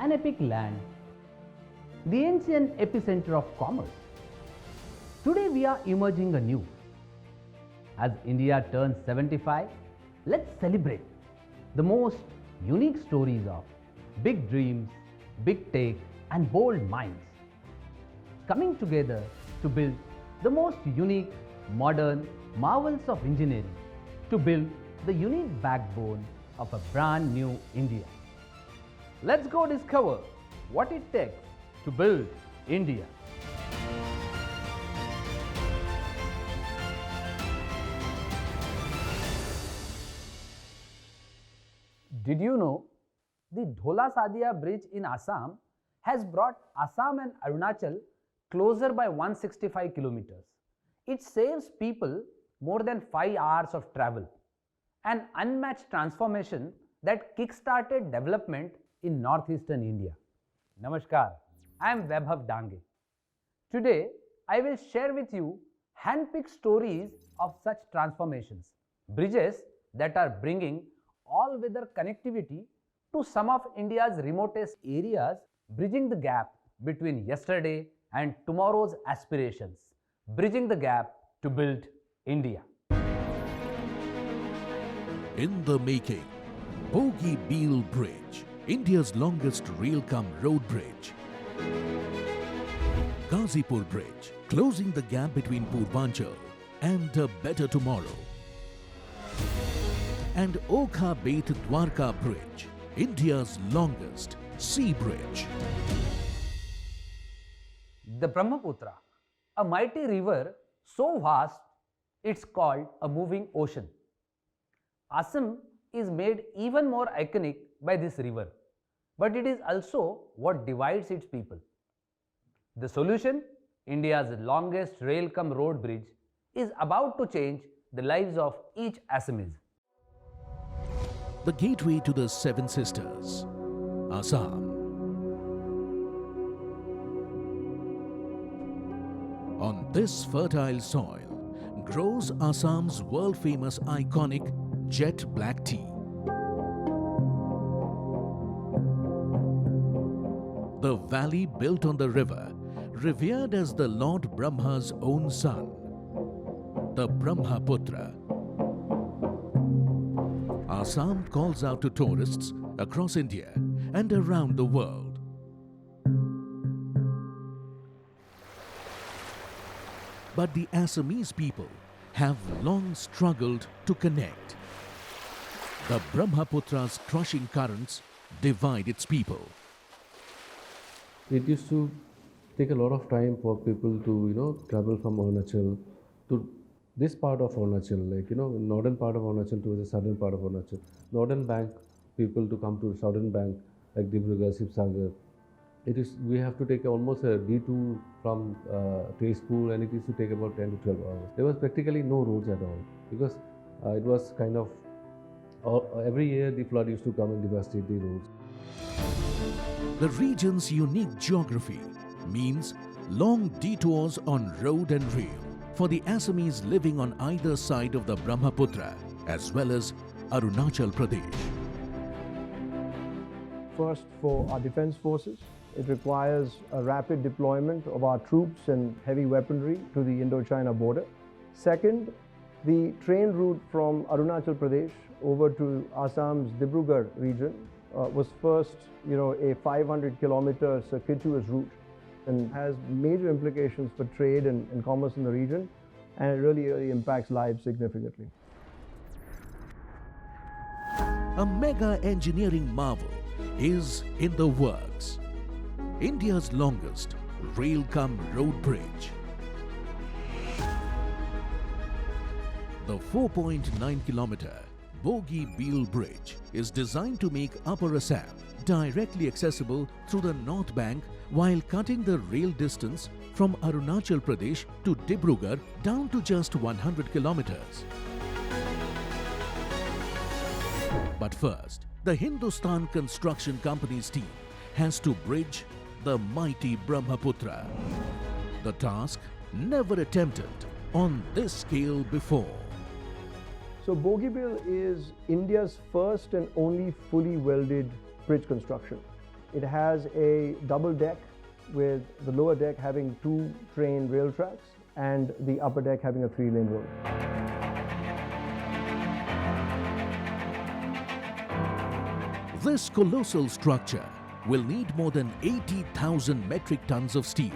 an epic land, the ancient epicenter of commerce. Today we are emerging anew. As India turns 75, let's celebrate the most unique stories of big dreams, big take and bold minds coming together to build the most unique, modern marvels of engineering, to build the unique backbone of a brand new India. Let's go discover what it takes to build India. Did you know the Dhola Sadia bridge in Assam has brought Assam and Arunachal closer by 165 kilometers. It saves people more than 5 hours of travel, an unmatched transformation that kick-started development in northeastern India. Namaskar, I am Vaibhav Dange. Today, I will share with you hand-picked stories of such transformations, bridges that are bringing all-weather connectivity to some of India's remotest areas, bridging the gap between yesterday and tomorrow's aspirations, bridging the gap to build India. In the making, Bogibeel Bridge, India's longest rail-cum-road bridge. Ghazipur Bridge, closing the gap between Purvanchal and a better tomorrow. And Okha-Beyt Dwarka Bridge, India's longest sea bridge. The Brahmaputra, a mighty river so vast it's called a moving ocean. Assam is made even more iconic by this river, but it is also what divides its people. The solution, India's longest rail-cum-road bridge, is about to change the lives of each Assamese. The gateway to the Seven Sisters, Assam. On this fertile soil grows Assam's world-famous iconic jet black tea. The valley built on the river, revered as the Lord Brahma's own son, the Brahmaputra. Assam calls out to tourists across India and around the world. But the Assamese people have long struggled to connect. The Brahmaputra's crushing currents divide its people. It used to take a lot of time for people to, travel from Arunachal to this part of Arunachal, northern part of Arunachal to the southern part of Arunachal. Northern bank, people to come to southern bank, like Dibrugarh, Sibsagar. We have to take almost a detour from Tezpur, and it used to take about 10 to 12 hours. There was practically no roads at all, because it was kind of, every year the flood used to come and devastate the roads. The region's unique geography means long detours on road and rail for the Assamese living on either side of the Brahmaputra, as well as Arunachal Pradesh. First, for our defense forces, it requires a rapid deployment of our troops and heavy weaponry to the Indo-China border. Second, the train route from Arunachal Pradesh over to Assam's Dibrugarh region was first, a 500-kilometer circuitous route, and has major implications for trade and commerce in the region, and it really impacts lives significantly. A mega engineering marvel is in the works. India's longest rail-cum-road bridge. The 4.9-kilometer Bogibeel Bridge is designed to make Upper Assam directly accessible through the North Bank, while cutting the rail distance from Arunachal Pradesh to Dibrugarh down to just 100 kilometers. But first, the Hindustan Construction Company's team has to bridge the mighty Brahmaputra. The task never attempted on this scale before. So Bogibeel is India's first and only fully welded bridge construction. It has a double deck with the lower deck having 2 train rail tracks and the upper deck having a 3-lane road. This colossal structure will need more than 80,000 metric tons of steel.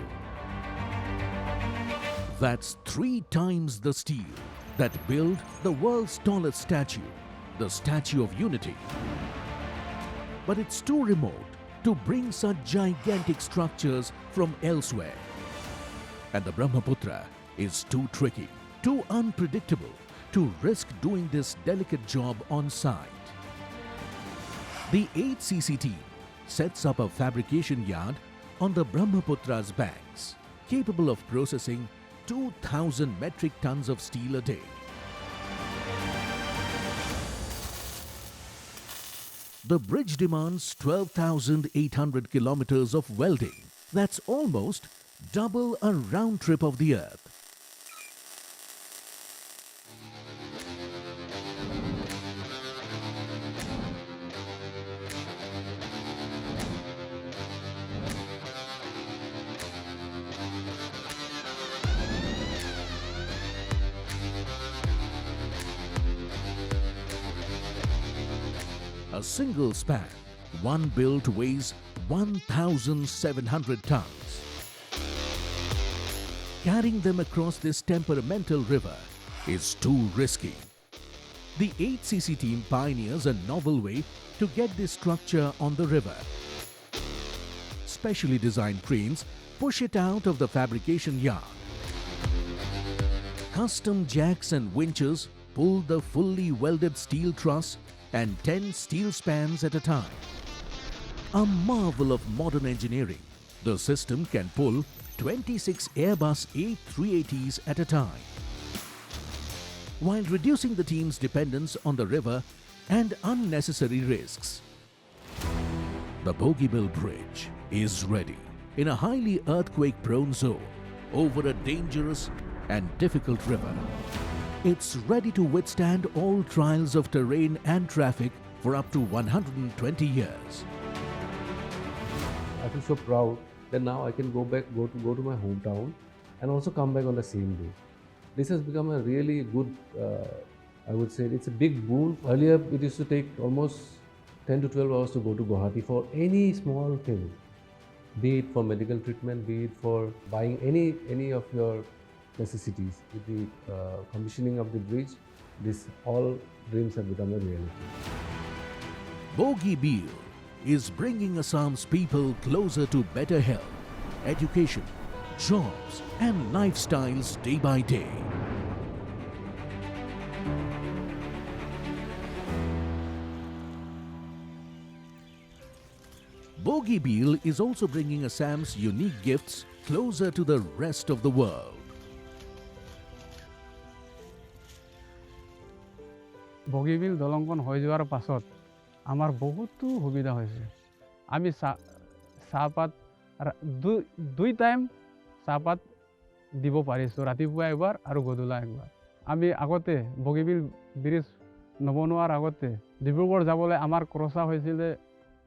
That's 3 times the steel that built the world's tallest statue, the Statue of Unity. But it's too remote to bring such gigantic structures from elsewhere. And the Brahmaputra is too tricky, too unpredictable to risk doing this delicate job on site. The 8cc team sets up a fabrication yard on the Brahmaputra's banks, capable of processing 2,000 metric tons of steel a day. The bridge demands 12,800 kilometers of welding. That's almost double a round trip of the earth. A single span, one built weighs 1,700 tons. Carrying them across this temperamental river is too risky. The 8cc team pioneers a novel way to get this structure on the river. Specially designed cranes push it out of the fabrication yard. Custom jacks and winches pull the fully welded steel truss and 10 steel spans at a time. A marvel of modern engineering, the system can pull 26 Airbus A380s at a time, while reducing the team's dependence on the river and unnecessary risks. The Bogibeel Bridge is ready in a highly earthquake-prone zone over a dangerous and difficult river. It's ready to withstand all trials of terrain and traffic for up to 120 years. I feel so proud that now I can go to my hometown and also come back on the same day. This has become a really good, I would say, it's a big boon. Earlier, it used to take almost 10 to 12 hours to go to Guwahati for any small thing, be it for medical treatment, be it for buying any of your necessities. With the commissioning of the bridge, this all dreams have become a reality. Bogibeel is bringing Assam's people closer to better health, education, jobs and lifestyles day by day. Bogibeel is also bringing Assam's unique gifts closer to the rest of the world. Bogibeel দলংখন হৈ যোৱাৰ পাছত আমাৰ বহুতো সুবিধা হৈছে। আমি চাহপাত দুই টাইম চাহপাত দিব পাৰিছোঁ, ৰাতিপুৱা একবাৰ আৰু গধূলা একবাৰ। আমি আগতে বগিবিল ব্ৰিজ নবনোৱাৰ আগতে ডিব্ৰুগড় যাবলৈ আমাৰ খৰচা হৈছিলে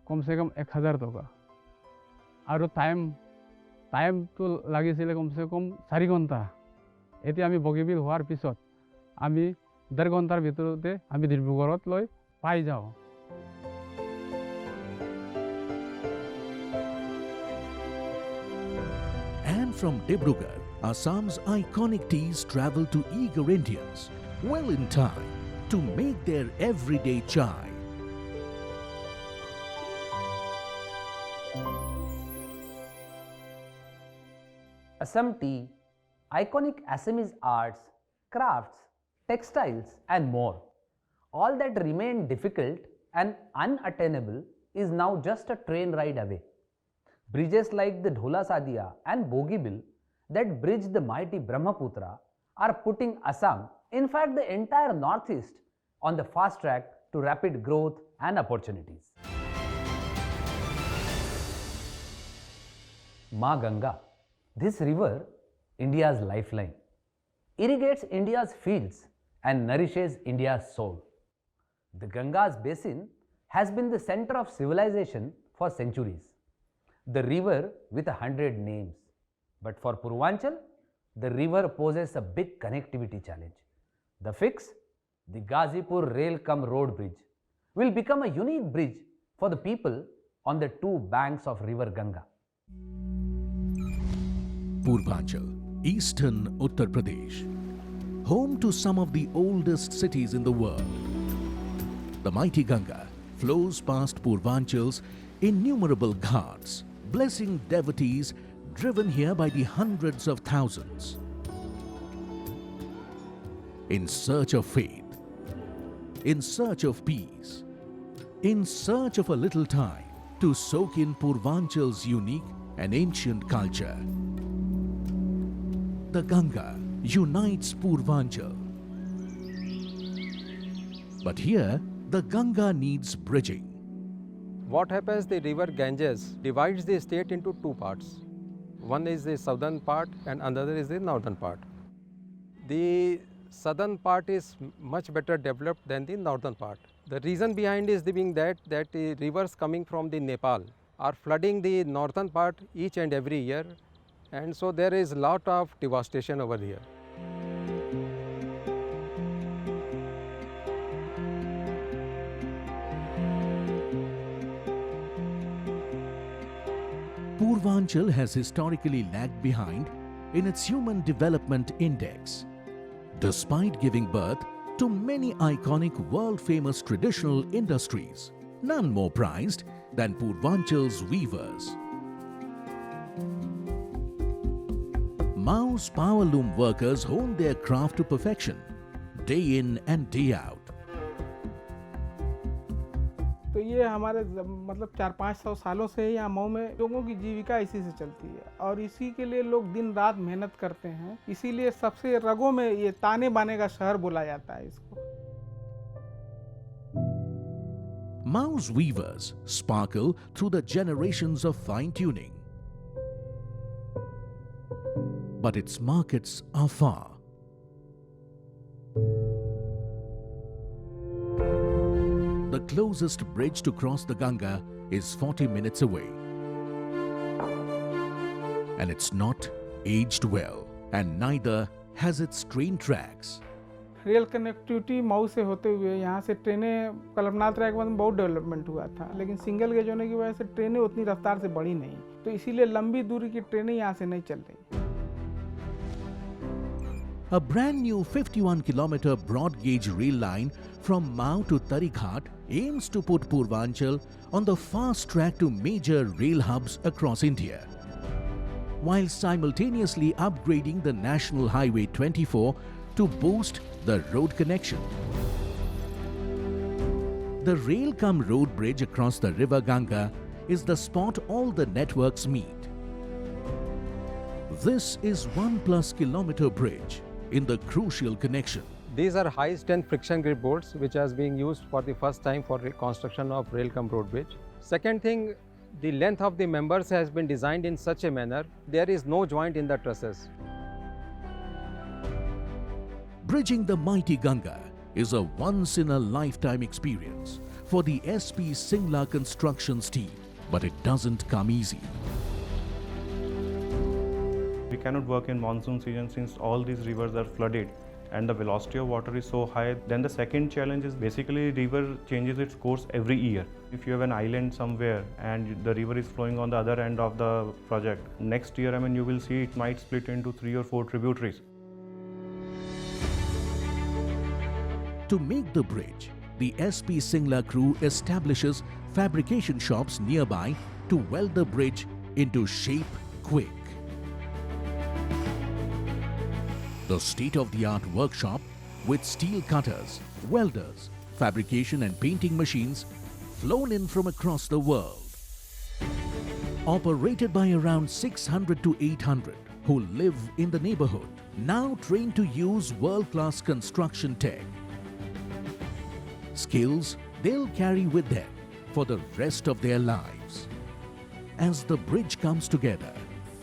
কমচে কম 1,000 টকা আৰু টাইমটো লাগিছিলে কমচে কম 4 ঘণ্টা। এতিয়া আমি বগিবিল হোৱাৰ পিছত আমি 1.5 ঘণ্টাৰ ভিতৰতে আমি ডিব্ৰুগড়ত লৈ পাই যাওঁ। And from Dibrugarh, Assam's iconic teas travel to eager Indians well in time to make their everyday chai. Assam tea, iconic Assamese arts, crafts, textiles and more. All that remained difficult and unattainable is now just a train ride away. Bridges like the Dhola Sadiya and Bogibeel that bridge the mighty Brahmaputra are putting Assam, in fact the entire northeast, on the fast track to rapid growth and opportunities. Ma Ganga, this river, India's lifeline, irrigates India's fields and nourishes India's soul. The Ganga's basin has been the center of civilization for centuries. the river with 100 names. But for Purvanchal, the river poses a big connectivity challenge. The fix, the Ghazipur rail-cum-road bridge, will become a unique bridge for the people on the two banks of river Ganga. Purvanchal, eastern Uttar Pradesh, home to some of the oldest cities in the world. The mighty Ganga flows past Purvanchal's innumerable ghats, blessing devotees driven here by the hundreds of thousands. In search of faith, in search of peace, in search of a little time to soak in Purvanchal's unique and ancient culture. The Ganga unites Purvanchal. But here, the Ganga needs bridging. What happens, the river Ganges divides the state into two parts. One is the southern part and another is the northern part. The southern part is much better developed than the northern part. The reason behind is being that the rivers coming from the Nepal are flooding the northern part each and every year, and so there is a lot of devastation over here. Purvanchal has historically lagged behind in its Human Development Index, despite giving birth to many iconic world-famous traditional industries, none more prized than Purvanchal's weavers. Mau's power loom workers hone their craft to perfection, day in and day out. तो ये हमारे मतलब 400-500 सालों से यहाँ मऊ में लोगों की जीविका इसी से चलती है और इसी के लिए लोग दिन रात मेहनत करते हैं, इसीलिए सबसे रगों में ये ताने बाने का शहर बोला जाता है इसको. Mau's weavers sparkle through the generations of fine-tuning. But its markets are far. The closest bridge to cross the Ganga is 40 minutes away. And it's not aged well, and neither has its train tracks. Rail connectivity Mau से होते हुए यहाँ से ट्रेनें कलपनाल track के बाद में बहुत डेवलपमेंट हुआ था, लेकिन सिंगल गेज होने की वजह से ट्रेनें उतनी रफ्तार से बढ़ी नहीं, तो इसीलिए लंबी दूरी की ट्रेनें यहाँ से नहीं चल रही. A brand new 51-kilometer broad gauge rail line from Mau to Tarighat aims to put Purvanchal on the fast track to major rail hubs across India, while simultaneously upgrading the National Highway 24 to boost the road connection. The rail-cum-road bridge across the river Ganga is the spot all the networks meet. This is 1+ kilometer bridge in the crucial connection. These are high-strength friction grip bolts which are being used for the first time for construction of rail-cum-road bridge. Second thing, the length of the members has been designed in such a manner there is no joint in the trusses. Bridging the mighty Ganga is a once-in-a-lifetime experience for the SP Singla Constructions team, but it doesn't come easy. We cannot work in monsoon season since all these rivers are flooded and the velocity of water is so high. Then the second challenge is basically river changes its course every year. If you have an island somewhere and the river is flowing on the other end of the project, next year you will see it might split into 3 or 4 tributaries. To make the bridge, the SP Singla crew establishes fabrication shops nearby to weld the bridge into shape quick. The state-of-the-art workshop with steel cutters, welders, fabrication and painting machines flown in from across the world. Operated by around 600 to 800 who live in the neighborhood, now trained to use world-class construction tech. Skills they'll carry with them for the rest of their lives. As the bridge comes together,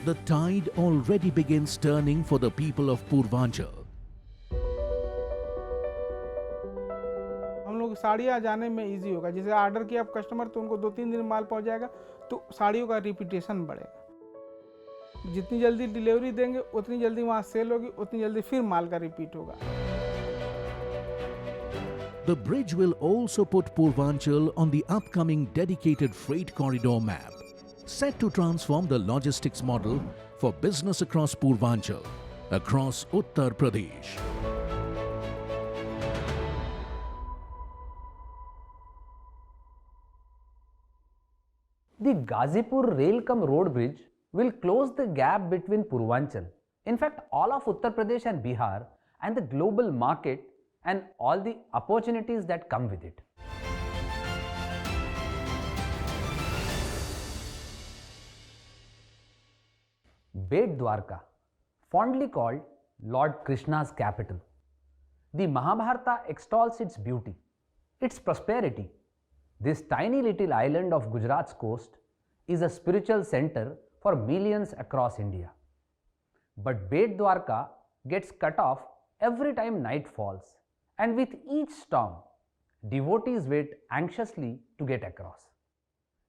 the tide already begins turning for the people of Purvanchal. हम लोग साड़ियाँ जाने में easy होगा, जैसे order किया आप customer तो उनको 2-3 दिन माल पहुँच जाएगा, तो साड़ियों का रिपीटेशन बढ़ेगा। जितनी जल्दी डिलीवरी देंगे उतनी जल्दी वहाँ सेल होगी, उतनी जल्दी फिर माल का रिपीट होगा। The bridge will also put Purvanchal on the upcoming dedicated freight corridor map, set to transform the logistics model for business across Purvanchal, across Uttar Pradesh. The Ghazipur rail-cum-road bridge will close the gap between Purvanchal, in fact all of Uttar Pradesh and Bihar, and the global market and all the opportunities that come with it. Beyt Dwarka, fondly called Lord Krishna's capital. The Mahabharata extols its beauty, its prosperity. This tiny little island of Gujarat's coast is a spiritual center for millions across India. But Beyt Dwarka gets cut off every time night falls, and with each storm, devotees wait anxiously to get across.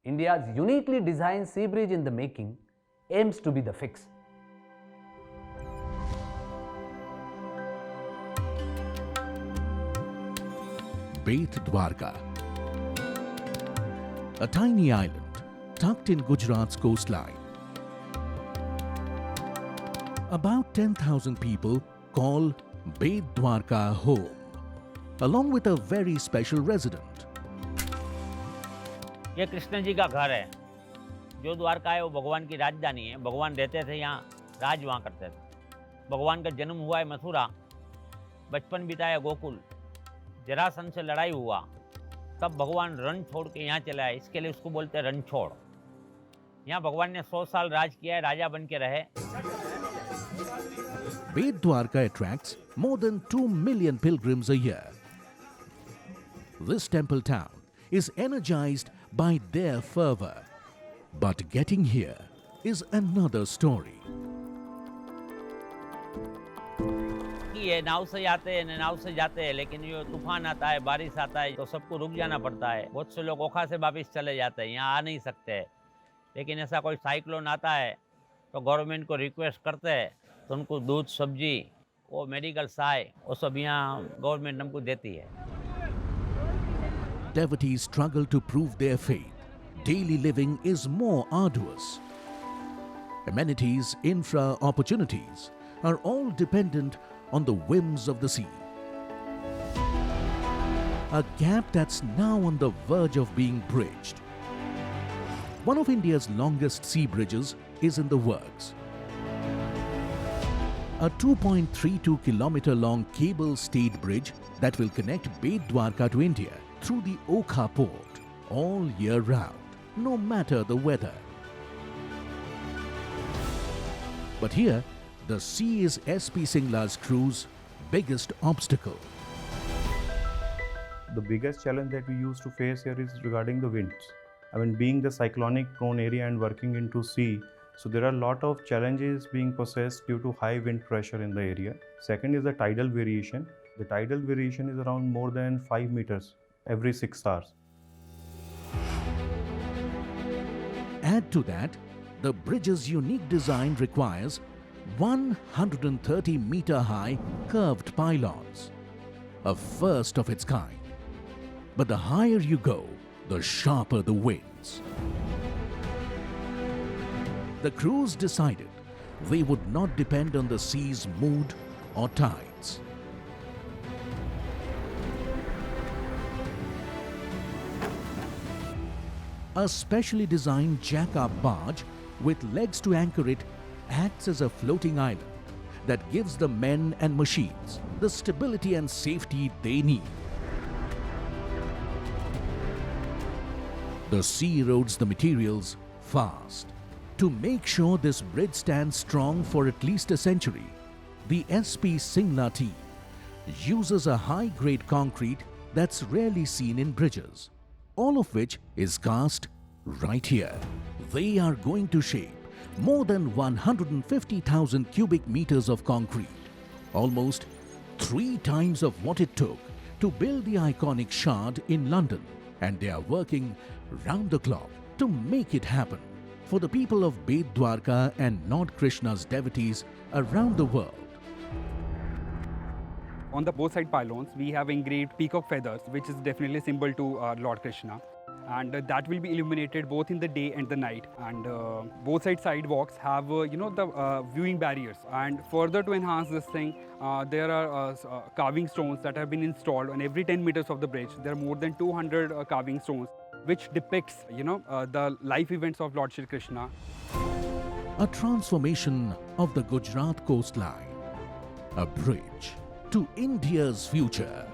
India's uniquely designed sea bridge in the making aims to be the fix. Beyt Dwarka, a tiny island tucked in Gujarat's coastline. About 10,000 people call Beyt Dwarka home, along with a very special resident. ये कृष्ण जी का घर है। जो द्वारका है वो भगवान की राजधानी है। भगवान रहते थे यहाँ, राज वहाँ करते थे। भगवान का जन्म हुआ है मथुरा, बचपन बिताया गोकुल। जरासंध से लड़ाई हुआ, तब भगवान रण छोड़ के यहाँ चला है, इसके लिए उसको बोलते हैं रणछोड़। यहाँ भगवान ने 100 साल राज किया है, राजा बन के रहे। Beyt Dwarka attracts more than 2 million pilgrims a year. This temple town is energized by their fervor. But getting here is another story. ये नाव से आते हैं, नाव से जाते हैं, लेकिन जो तूफान आता है, बारिश आता है, तो सबको रुक जाना पड़ता है। बहुत से लोग ओखा से वापस चले जाते हैं, यहाँ आ नहीं सकते। लेकिन ऐसा कोई साइक्लोन आता है तो गवर्नमेंट को रिक्वेस्ट करते हैं, तो उनको दूध, सब्जी, वो मेडिकल सहाय, वो सब यहाँ गवर्नमेंट हमको देती है। Devotees struggle to prove their faith. Daily living is more arduous. Amenities, infra, opportunities are all dependent on the whims of the sea. A gap that's now on the verge of being bridged. One of India's longest sea bridges is in the works. A 2.32 kilometer long cable-stayed bridge that will connect Beyt Dwarka to India through the Okha port all year round, no matter the weather. But here, the sea is SP Singla's crew's biggest obstacle. The biggest challenge that we used to face here is regarding the winds. I mean, being the cyclonic prone area and working into sea, so there are a lot of challenges being possessed due to high wind pressure in the area. Second is the tidal variation. The tidal variation is around more than 5 meters every 6 hours. Add to that, the bridge's unique design requires 130 meter high curved pylons, a first of its kind. But the higher you go, the sharper the winds. The crews decided they would not depend on the sea's mood or tides. A specially designed jack-up barge with legs to anchor it acts as a floating island that gives the men and machines the stability and safety they need. The sea erodes the materials fast. To make sure this bridge stands strong for at least a century, the SP Singla team uses a high-grade concrete that's rarely seen in bridges, all of which is cast right here. They are going to shape more than 150,000 cubic meters of concrete, almost 3 times of what it took to build the iconic Shard in London, and they are working round the clock to make it happen for the people of Beyt Dwarka and Lord Krishna's devotees around the world. On the both side pylons, we have engraved peacock feathers, which is definitely a symbol to Lord Krishna. And that will be illuminated both in the day and the night. And both side sidewalks have, the viewing barriers. And further to enhance this thing, there are carving stones that have been installed on every 10 meters of the bridge. There are more than 200 carving stones, which depicts, the life events of Lord Shri Krishna. A transformation of the Gujarat coastline. A bridge to India's future.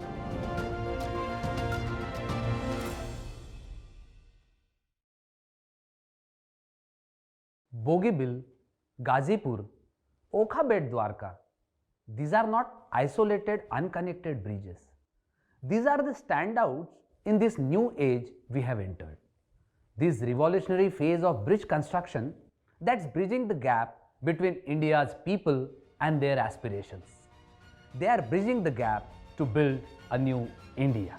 Bogibeel, Ghazipur, Okha-Beyt Dwarka. These are not isolated, unconnected bridges. These are the standouts in this new age we have entered. This revolutionary phase of bridge construction that's bridging the gap between India's people and their aspirations. They are bridging the gap to build a new India.